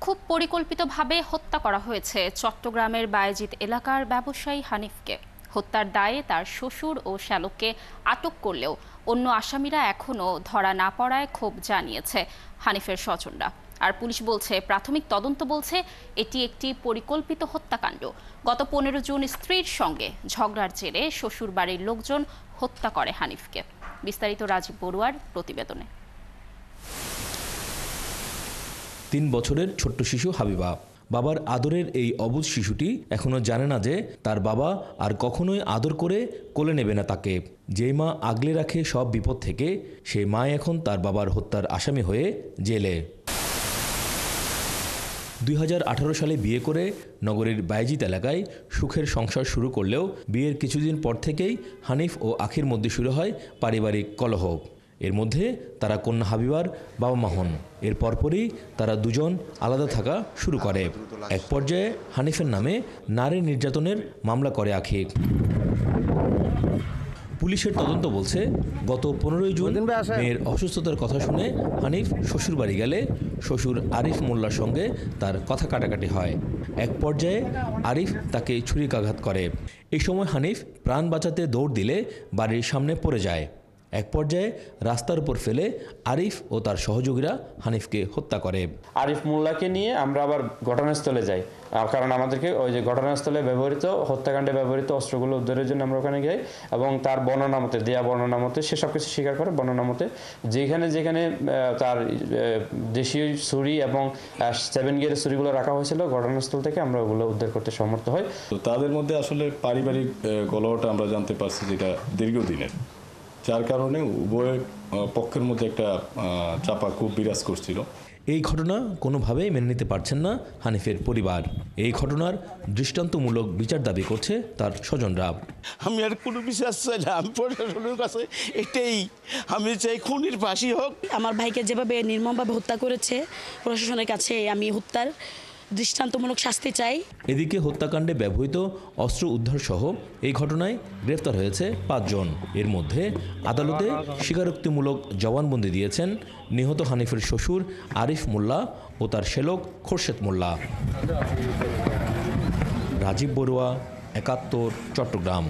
খুব পরিকল্পিতভাবে হত্যা করা হয়েছে চট্টগ্রামের বায়েজিদ এলাকার ব্যবসায়ী হানিফকে। হত্যার দায়ে তার শ্বশুর ও শ্যালককে আটক করলেও অন্য আসামিরা এখনও ধরা না পড়ায় ক্ষোভ জানিয়েছে হানিফের স্বজনরা। আর পুলিশ বলছে, প্রাথমিক তদন্ত বলছে এটি একটি পরিকল্পিত হত্যাকাণ্ড। গত 15 জুন স্ত্রীর সঙ্গে ঝগড়ার জেরে শ্বশুর বাড়ির লোকজন হত্যা করে হানিফকে। বিস্তারিত রাজীব বড়ুয়ার প্রতিবেদনে। 3 বছরের ছোট্ট শিশু হাবিবা। বাবার আদরের এই অবুঝ শিশুটি এখনও জানে না যে তার বাবা আর কখনোই আদর করে কোলে নেবে না তাকে। যেই মা আগলে রাখে সব বিপদ থেকে, সেই মা এখন তার বাবার হত্যার আসামি হয়ে জেলে। 2018 সালে বিয়ে করে নগরীর বায়েজিদ এলাকায় সুখের সংসার শুরু করলেও বিয়ের কিছুদিন পর থেকেই হানিফ ও আখির মধ্যে শুরু হয় পারিবারিক কলহ। এর মধ্যে তারা কন্যা হাবিবার বাবা মা হন। এর পরপরই তারা দুজন আলাদা থাকা শুরু করে। এক পর্যায়ে হানিফের নামে নারী নির্যাতনের মামলা করে আখি। পুলিশের তদন্ত বলছে, গত 15 জুন মেয়ের অসুস্থতার কথা শুনে হানিফ শ্বশুরবাড়ি গেলে শ্বশুর আরিফ মোল্লার সঙ্গে তার কথা কাটাকাটি হয়। এক পর্যায়ে আরিফ তাকে ছুরিকাঘাত করে। এই সময় হানিফ প্রাণ বাঁচাতে দৌড় দিলে বাড়ির সামনে পড়ে যায়। এক পর্যায়ে রাস্তার উপর ফেলে আরিফ ও তার সহযোগীরা হানিফকে হত্যা করে। আরিফ মোল্লাকে নিয়ে আমরা আবার ঘটনাস্থলে যাই, কারণ আমাদেরকে ওই যে ঘটনাস্থলে ব্যবহৃত হত্যাকাণ্ডে ব্যবহৃত অস্ত্রগুলো উদ্ধারের জন্য আমরা ওখানে যাই এবং তার বর্ণনা মতে, দেয়া বর্ণনা মতে সে সব কিছু স্বীকার করে। বর্ণনা মতে যেখানে যেখানে তার দেশীয় ছুরি এবং 7 গিয়ারের ছুরিগুলো রাখা হয়েছিল ঘটনাস্থল থেকে আমরা ওগুলো উদ্ধার করতে সমর্থ হই। তো তাদের মধ্যে আসলে পারিবারিক কলহটা আমরা জানতে পারছি যেটা দীর্ঘদিনের, যার কারণে উভয় পক্ষের মধ্যে একটা চাপা খুব বিরাজ করছিল। এই ঘটনা কোনোভাবেই মেনে নিতে পারছেন না হানিফের পরিবার। এই ঘটনার দৃষ্টান্তমূলক বিচার দাবি করছে তার স্বজনরা। আমি আর কোনো বিশ্বাস চাই না, আমি প্রশাসনের কাছে এটাই আমি চাই, খুনির ফাঁসি হোক। আমার ভাইকে যেভাবে নির্মমভাবে হত্যা করেছে, প্রশাসনের কাছে আমি হত্যার দৃষ্টান্তমূলক শাস্তি চাই। এদিকে হত্যাকাণ্ডে ব্যবহৃত অস্ত্র উদ্ধার সহ এই ঘটনায় গ্রেফতার হয়েছে 5 জন। এর মধ্যে আদালতে স্বীকারোক্তিমূলক জবানবন্দি দিয়েছেন নিহত হানিফের শ্বশুর আরিফ মোল্লা ও তার শ্যালক খোরশেদ মোল্লা। রাজীব বড়ুয়া, 71, চট্টগ্রাম।